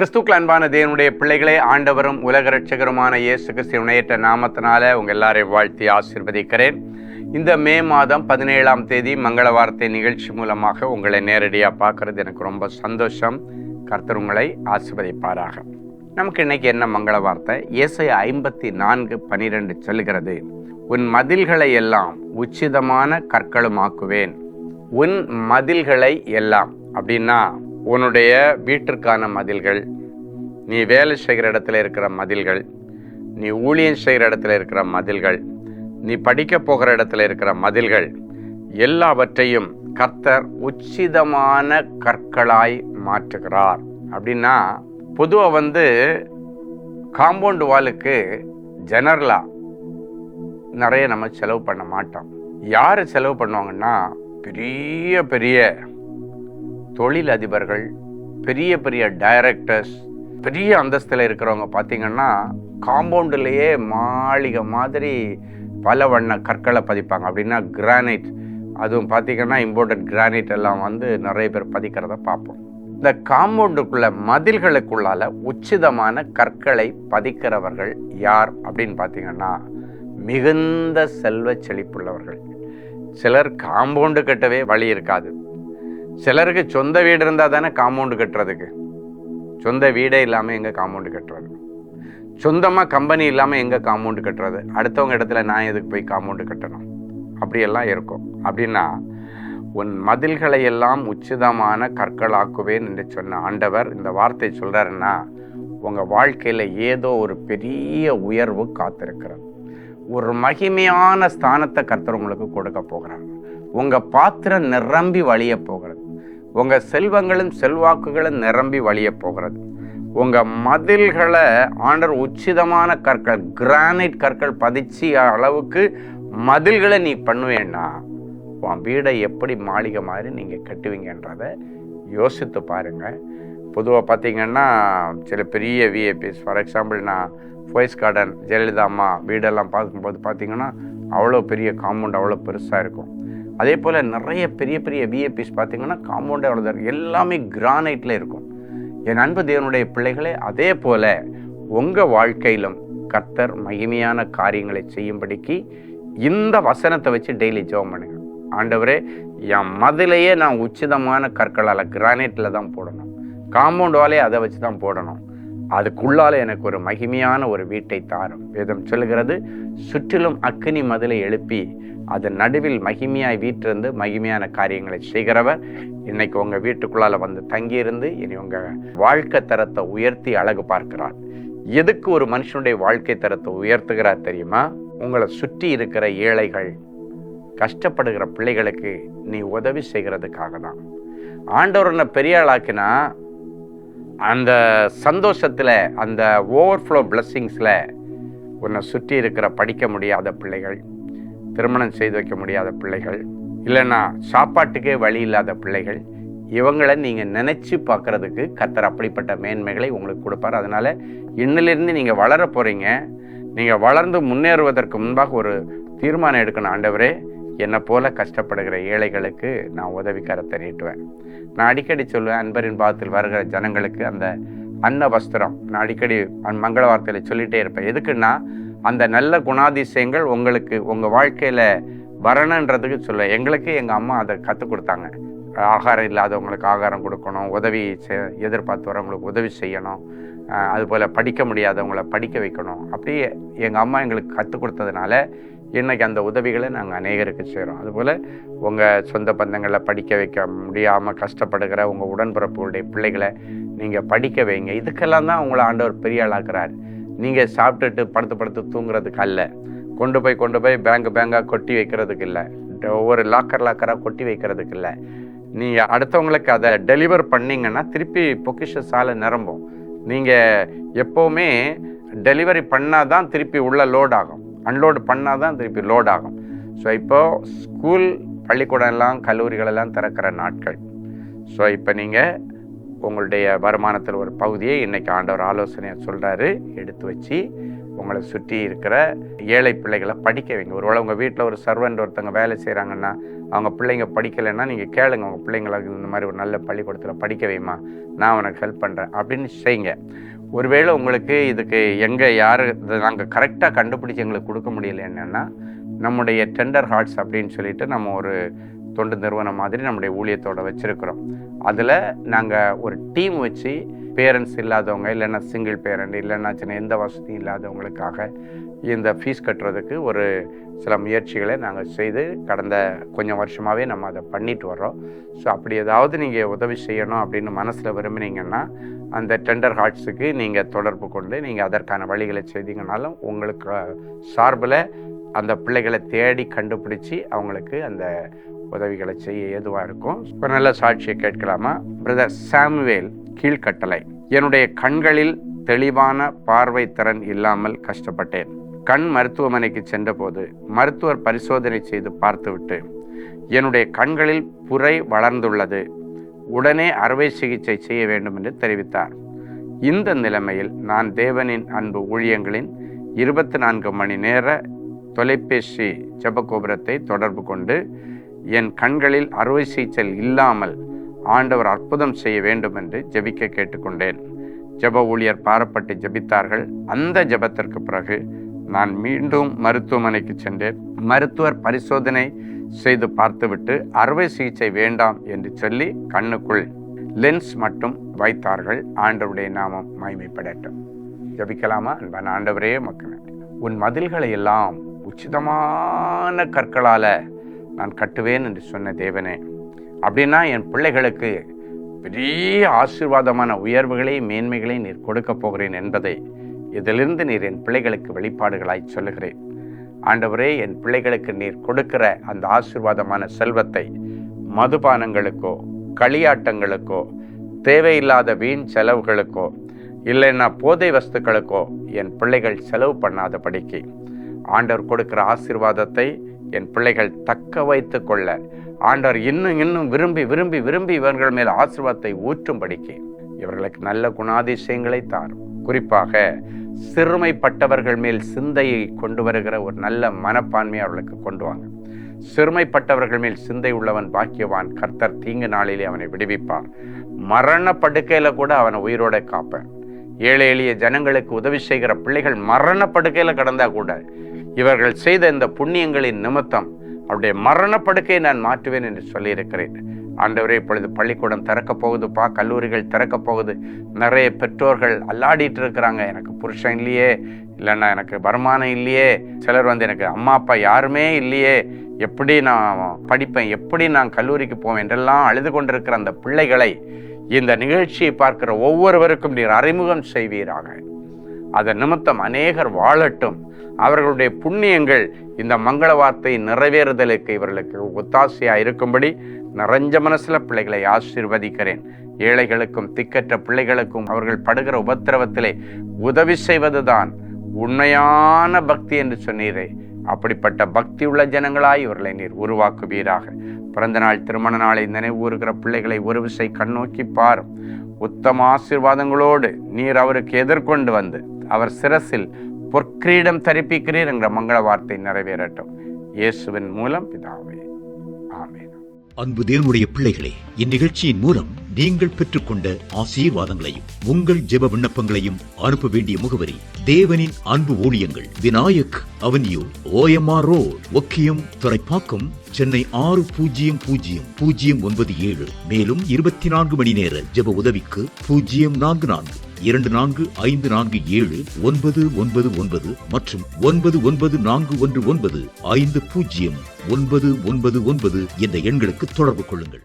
கிறிஸ்துக்கள் அன்பான தேவனுடைய பிள்ளைகளே, ஆண்டவரும் உலக இரட்சகருமான இயேசு கிறிஸ்துவின் நாமத்தினால உங்கள் எல்லாரையும் வாழ்த்தி ஆசீர்வதிக்கிறேன். இந்த மே மாதம் 17ஆம் தேதி மங்கள வார்த்தை நிகழ்ச்சி மூலமாக உங்களை நேரடியாக பார்க்கறது எனக்கு ரொம்ப சந்தோஷம். கர்த்தர் உங்களை ஆசீர்வதிப்பாராக. நமக்கு இன்னைக்கு என்ன மங்கள வார்த்தை? ஏசாயா 54:12 சொல்லுகிறது, உன் மதில்களை எல்லாம் உச்சிதமான கற்களுமாக்குவேன். உன் மதில்களை எல்லாம் அப்படின்னா உன்னுடைய வீட்டிற்கான மதில்கள், நீ வேலை செய்கிற இடத்துல இருக்கிற மதில்கள், நீ ஊழியம் செய்கிற இடத்துல இருக்கிற மதில்கள், நீ படிக்க போகிற இடத்துல இருக்கிற மதில்கள் எல்லாவற்றையும் கர்த்தர் உச்சிதமான கற்களாய் மாற்றுகிறார். அப்படின்னா பொதுவாக காம்பவுண்ட் வாலுக்கு ஜெனரலாக நிறைய நம்ம செலவு பண்ண மாட்டோம். யார் செலவு பண்ணுவாங்கன்னா பெரிய பெரிய தொழில் அதிபர்கள், பெரிய பெரிய டைரக்டர்ஸ், பெரிய அந்தஸ்தில் இருக்கிறவங்க பார்த்திங்கன்னா காம்பவுண்டுலேயே மாளிகை மாதிரி பல வண்ண கற்களை பதிப்பாங்க. அப்படின்னா கிரானைட், அதுவும் பார்த்திங்கன்னா இம்போர்ட்டட் கிரானைட் எல்லாம் நிறைய பேர் பதிக்கிறத பார்ப்போம். இந்த காம்பவுண்டுக்குள்ள மதில்களுக்குள்ளால உச்சிதமான கற்களை பதிக்கிறவர்கள் யார் அப்படின்னு பார்த்திங்கன்னா மிகுந்த செல்வ செழிப்புள்ளவர்கள். சிலர் காம்பவுண்டு கட்டவே வழி இருக்காது. சிலருக்கு சொந்த வீடு இருந்தால் தானே காம்பவுண்டு கட்டுறதுக்கு. சொந்த வீடே இல்லாமல் எங்கே காம்பவுண்டு கட்டுறது? சொந்தமாக கம்பெனி இல்லாமல் எங்கே காம்பவுண்டு கட்டுறது? அடுத்தவங்க இடத்துல நான் எதுக்கு போய் காம்பவுண்டு கட்டணும்? அப்படியெல்லாம் இருக்கும். அப்படின்னா உன் மதில்களை எல்லாம் உச்சிதமான கற்களாக்குவேன் என்று சொன்ன ஆண்டவர் இந்த வார்த்தை சொல்கிறாருன்னா உங்கள் வாழ்க்கையில் ஏதோ ஒரு பெரிய உயர்வு காத்திருக்கிறது. ஒரு மகிமையான ஸ்தானத்தை கர்த்தர் உங்களுக்கு கொடுக்க போகிறார். உங்கள் பாத்திரம் நிரம்பி வழிய போகிறது. உங்கள் செல்வங்களும் செல்வாக்குகளும் நிரம்பி வழிய போகிறது. உங்கள் மதில்களை ஆண்டவர் உச்சிதமான கற்கள், கிரானைட் கற்கள் பதிச்சு அளவுக்கு மதில்களை நீ பண்ணுவேன்னா உன் வீடை எப்படி மாளிகை மாதிரி நீங்கள் கட்டுவீங்கன்றதை யோசித்து பாருங்கள். பொதுவாக பார்த்திங்கன்னா சில பெரிய விஐபிஸ், ஃபார் எக்ஸாம்பிள் நான் ஃபோய்ஸ் கார்டன் ஜெயலலிதா அம்மா வீடெல்லாம் பார்க்கும்போது பார்த்திங்கன்னா அவ்வளோ பெரிய காம்பவுண்ட், அவ்வளோ பெருசாக இருக்கும். அதே போல் நிறைய பெரிய பெரிய விஐபிஸ் பார்த்திங்கன்னா காம்பவுண்டே அவ்வளோதான் இருக்கும். எல்லாமே கிரானைட்டில் இருக்கும். என் அன்பு தேவனுடைய பிள்ளைகளே, அதே போல் உங்கள் வாழ்க்கையிலும் கர்த்தர் மகிமையான காரியங்களை செய்யும்படிக்கு இந்த வசனத்தை வச்சு டெய்லி ஜெபம் பண்ணுங்க. ஆண்டவரே, என் மதிலையே நான் உச்சிதமான கற்களால் கிரானைட்டில் தான் போடணும், காம்பவுண்ட் வாலே அதை வச்சு தான் போடணும், அதுக்குள்ளால எனக்கு ஒரு மகிமையான ஒரு வீட்டை தாரும். வேதம் சொல்லுகிறது, சுற்றிலும் அக்கினி மதிலை எழுப்பி அதன் நடுவில் மகிமையாய் வீட்டிருந்து மகிமையான காரியங்களை செய்கிறவர் இன்னைக்கு உங்கள் வீட்டுக்குள்ளால தங்கியிருந்து இனி உங்கள் வாழ்க்கை தரத்தை உயர்த்தி அழகு பார்க்கிறார். எதுக்கு ஒரு மனுஷனுடைய வாழ்க்கை தரத்தை உயர்த்துகிறார் தெரியுமா? உங்களை சுற்றி இருக்கிற ஏழைகள், கஷ்டப்படுகிற பிள்ளைகளுக்கு நீ உதவி செய்கிறதுக்காக தான். ஆண்டவரனை பெரிய ஆளாக்கினா அந்த சந்தோஷத்தில், அந்த ஓவர்ஃப்ளோ பிளஸ்ஸிங்ஸில் உன்னை சுற்றி இருக்கிற படிக்க முடியாத பிள்ளைகள், திருமணம் செய்து வைக்க முடியாத பிள்ளைகள், இல்லைன்னா சாப்பாட்டுக்கே வழி இல்லாத பிள்ளைகள், இவங்களை நீங்கள் நினச்சி பார்க்குறதுக்கு கர்த்தர் அப்படிப்பட்ட மேன்மைகளை உங்களுக்கு கொடுப்பார். அதனால் இன்னிலிருந்து நீங்கள் வளர போகிறீங்க. நீங்கள் வளர்ந்து முன்னேறுவதற்கு முன்பாக ஒரு தீர்மானம் எடுக்கணும். ஆண்டவரே, என்னை போல கஷ்டப்படுகிற ஏழைகளுக்கு நான் உதவிக்கரத்தை நீட்டுவேன். நான் அடிக்கடி சொல்லுவேன், அன்பரின் பாதத்தில் வருகிற ஜனங்களுக்கு அந்த அன்ன வஸ்திரம் நான் அடிக்கடி மங்கள வார்த்தையில் சொல்லிகிட்டே இருப்பேன். எதுக்குன்னா அந்த நல்ல குணாதிசயங்கள் உங்களுக்கு உங்கள் வாழ்க்கையில் வரணுன்றதுக்கு சொல்லுவேன். எங்களுக்கு எங்கள் அம்மா அதை கற்றுக் கொடுத்தாங்க. ஆகாரம் இல்லாதவங்களுக்கு ஆகாரம் கொடுக்கணும், உதவி எதிர்பார்த்து வரவங்களுக்கு உதவி செய்யணும், அதுபோல் படிக்க முடியாதவங்களை படிக்க வைக்கணும். அப்படியே எங்கள் அம்மா எங்களுக்கு கற்றுக் கொடுத்ததுனால இன்றைக்கி அந்த உதவிகளை நாங்கள் அநேகருக்கு செய்கிறோம். அதுபோல் உங்கள் சொந்த பந்தங்களில் படிக்க வைக்க முடியாமல் கஷ்டப்படுகிற உங்கள் உடன்பிறப்புடைய பிள்ளைகளை நீங்கள் படிக்க வைங்க. இதுக்கெல்லாம் தான் உங்களை ஆண்டவர் பெரிய ஆளாக்குறார். நீங்கள் சாப்பிட்டுட்டு படுத்து தூங்குறதுக்கு அல்ல, கொண்டு போய் பேங்காக கொட்டி வைக்கிறதுக்கு இல்லை, ஒவ்வொரு லாக்கராக கொட்டி வைக்கிறதுக்கு இல்லை. நீங்கள் அடுத்தவங்களுக்கு அதை டெலிவர் பண்ணிங்கன்னா திருப்பி பொக்கிஷ சாலை நிரம்பும். நீங்கள் எப்போவுமே டெலிவரி பண்ணால் தான் திருப்பி உள்ள லோட் ஆகும், அன்லோடு பண்ணால் தான் திருப்பி லோட் ஆகும். ஸோ இப்போது ஸ்கூல், பள்ளிக்கூடம் எல்லாம், கல்லூரிகளெல்லாம் திறக்கிற நாட்கள். ஸோ இப்போ நீங்கள் உங்களுடைய வருமானத்தில் ஒரு பகுதியை இன்றைக்கி ஆண்டவர் ஆலோசனையை சொல்கிறாரு, எடுத்து வச்சு உங்களை சுற்றி இருக்கிற ஏழை பிள்ளைகளை படிக்க வைங்க. ஒருவேளை உங்கள் வீட்டில் ஒரு சர்வெண்ட் ஒருத்தவங்க வேலை செய்கிறாங்கன்னா அவங்க பிள்ளைங்க படிக்கலைன்னா நீங்கள் கேளுங்க, உங்கள் பிள்ளைங்களுக்கு இந்த மாதிரி ஒரு நல்ல பள்ளிக்கூடத்தில் படிக்க வைமா, நான் உனக்கு ஹெல்ப் பண்ணுறேன் அப்படின்னு செய்யுங்க. ஒருவேளை உங்களுக்கு இதுக்கு யார் நாங்கள் கரெக்டாக கண்டுபிடிச்சி எங்களுக்கு கொடுக்க முடியல என்னென்னா, நம்முடைய டெண்டர் ஹார்ட்ஸ் அப்படின்னு சொல்லிட்டு நம்ம ஒரு தொண்டு நிறுவனம் மாதிரி நம்முடைய ஊழியத்தோடு வச்சுருக்கிறோம். அதில் நாங்கள் ஒரு டீம் வச்சு பேரண்ட்ஸ் இல்லாதவங்க, இல்லைன்னா சிங்கிள் பேரண்ட், இல்லைன்னா சின்ன எந்த வசதியும் இல்லாதவங்களுக்காக இந்த ஃபீஸ் கட்டுறதுக்கு ஒரு சில முயற்சிகளை நாங்கள் செய்து கடந்த கொஞ்சம் வருஷமாகவே நம்ம அதை பண்ணிட்டு வர்றோம். ஸோ அப்படி ஏதாவது நீங்கள் உதவி செய்யணும் அப்படின்னு மனசில் விரும்பினீங்கன்னா அந்த டெண்டர் ஹார்ட்ஸுக்கு நீங்கள் தொடர்பு கொண்டு நீங்கள் அதற்கான வழிகளை செய்தீங்கனாலும் உங்களுக்கு சார்பில் அந்த பிள்ளைகளை தேடி கண்டுபிடிச்சி அவங்களுக்கு அந்த உதவிகளை செய்ய ஏதுவாக இருக்கும். இப்போ நல்ல சாட்சியை கேட்கலாமா? Brother Samuel Keelkattalai. என்னுடைய கண்களில் தெளிவான பார்வை திறன் இல்லாமல் கஷ்டப்பட்டேன். கண் மருத்துவமனைக்கு சென்றபோது மருத்துவர் பரிசோதனை செய்து பார்த்துவிட்டு என்னுடைய கண்களில் புரை வளர்ந்துள்ளது, உடனே அறுவை சிகிச்சை செய்ய வேண்டும் என்று தெரிவித்தார். இந்த நிலைமையில் நான் தேவனின் அன்பு ஊழியங்களின் 24 மணி நேர தொலைபேசி ஜெபகோபுரத்தை தொடர்பு கொண்டு என் கண்களில் அறுவை சிகிச்சை இல்லாமல் ஆண்டவர் அற்புதம் செய்ய வேண்டும் என்று ஜெபிக்க கேட்டுக்கொண்டேன். ஜெப ஊழியர் பாரப்பட்டு ஜெபித்தார்கள். அந்த ஜெபத்திற்கு பிறகு நான் மீண்டும் மருத்துவமனைக்கு சென்றேன். மருத்துவர் பரிசோதனை செய்து பார்த்துவிட்டு அறுவை சிகிச்சை வேண்டாம் என்று சொல்லி கண்ணுக்குள் லென்ஸ் மட்டும் வைத்தார்கள். ஆண்டவருடைய நாமம் மகிமைப்படட்டும். ஜெபிக்கலாமா? அன்பான ஆண்டவரே, மக்கள் உன் மதில்களை எல்லாம் உச்சிதமான கற்களால் நான் கட்டுவேன் என்று சொன்ன தேவனே, அப்படின்னா என் பிள்ளைகளுக்கு பெரிய ஆசீர்வாதமான உயர்வுகளையும் மேன்மைகளையும் நீர் கொடுக்க போகிறேன் என்பதை இதிலிருந்து நீர் என் பிள்ளைகளுக்கு வெளிப்பாடுகளாய் சொல்லுகிறேன். ஆண்டவரே, என் பிள்ளைகளுக்கு நீர் கொடுக்கிற அந்த ஆசீர்வாதமான செல்வத்தை மதுபானங்களுக்கோ களியாட்டங்களுக்கோ தேவையில்லாத வீண் செலவுகளுக்கோ இல்லைன்னா போதை வஸ்துக்களுக்கோ என் பிள்ளைகள் செலவு பண்ணாதபடிக்கு ஆண்டவர் கொடுக்கிற ஆசீர்வாதத்தை என் பிள்ளைகள் தக்க வைத்து கொள்ள ஆண்டவர் இன்னும் விரும்பி விரும்பி விரும்பி இவர்கள் மேல் ஆசீர்வாதத்தை ஊற்றும்படிக்கு இவர்களுக்கு நல்ல குணாதிசயங்களை தாரும். குறிப்பாக சிறுமைப்பட்டவர்கள் மேல் சிந்தையை கொண்டு வருகிற ஒரு நல்ல மனப்பான்மையை அவர்களுக்கு கொண்டு வாங்க. சிறுமைப்பட்டவர்கள் மேல் சிந்தை உள்ளவன் பாக்கியவான், கர்த்தர் தீங்கு நாளிலே அவனை விடுவிப்பார். மரண படுக்கையில கூட அவனை உயிரோட காப்பேன். ஏழை எளிய ஜனங்களுக்கு உதவி செய்கிற பிள்ளைகள் மரண படுக்கையில கடந்தா கூட இவர்கள் செய்த இந்த புண்ணியங்களின் நிமித்தம் அவருடைய மரணப்படுக்கையை நான் மாற்றுவேன் என்று சொல்லியிருக்கிறேன். ஆண்டவரே, இப்பொழுது பள்ளிக்கூடம் திறக்கப் போகுதுப்பா, கல்லூரிகள் திறக்கப் போகுது. நிறைய பெற்றோர்கள் அல்லாடிட்டு இருக்கிறாங்க. எனக்கு புருஷன் இல்லையே, இல்லைன்னா எனக்கு வருமானம் இல்லையே, சிலர் எனக்கு அம்மா அப்பா யாருமே இல்லையே, எப்படி நான் படிப்பேன், எப்படி நான் கல்லூரிக்கு போவேன் என்றெல்லாம் அழுது கொண்டிருக்கிற அந்த பிள்ளைகளை இந்த நிகழ்ச்சியை பார்க்கிற ஒவ்வொருவருக்கும் நீர் அறிமுகம் செய்வீராக. அதன் நிமித்தம் அநேகர் வாழட்டும். அவர்களுடைய புண்ணியங்கள் இந்த மங்கள வார்த்தை நிறைவேறுதலுக்கு இவர்களுக்கு ஒத்தாசையாக இருக்கும்படி நிறைஞ்ச மனசுல பிள்ளைகளை ஆசீர்வதிக்கிறேன். ஏழைகளுக்கும் திக்கற்ற பிள்ளைகளுக்கும் அவர்கள் படுகிற உபத்திரவத்திலே உதவி செய்வதுதான் உண்மையான பக்தி என்று சொன்னீரே. அப்படிப்பட்ட பக்தி உள்ள ஜனங்களாய் இவர்களை நீர் உருவாக்குவீராக. பிறந்த நாள் திருமண நாளை நினைவூறுகிற பிள்ளைகளை ஒரு விசை கண்ணோக்கி பாரும். உத்தம ஆசீர்வாதங்களோடு நீர் அவருக்கு எதிர்கொண்டு வந்து அவர் சிரசில் பொற்கிரீடம் தரிப்பிக்கிறீர் என்ற மங்கள வார்த்தை நிறைவேறட்டும். இயேசுவின் மூலம் பிதாவே, ஆமென். அன்பு தேவனுடைய பிள்ளைகளே, இந்நிகழ்ச்சியின் மூலம் நீங்கள் பெற்றுக்கொண்ட ஆசீர்வாதங்களையும் உங்கள் ஜெப விண்ணப்பங்களையும் அனுப்ப வேண்டிய முகவரி: தேவனின் அன்பு ஊழியங்கள், Vinayak avenue, OMR road, Okkiyam, Thoraipakkam, Chennai 600097. மேலும் 24 மணி நேர ஜெப உதவிக்கு 044-24547999 மற்றும் 9941150999 என்ற எண்களுக்கு தொடர்பு கொள்ளுங்கள்.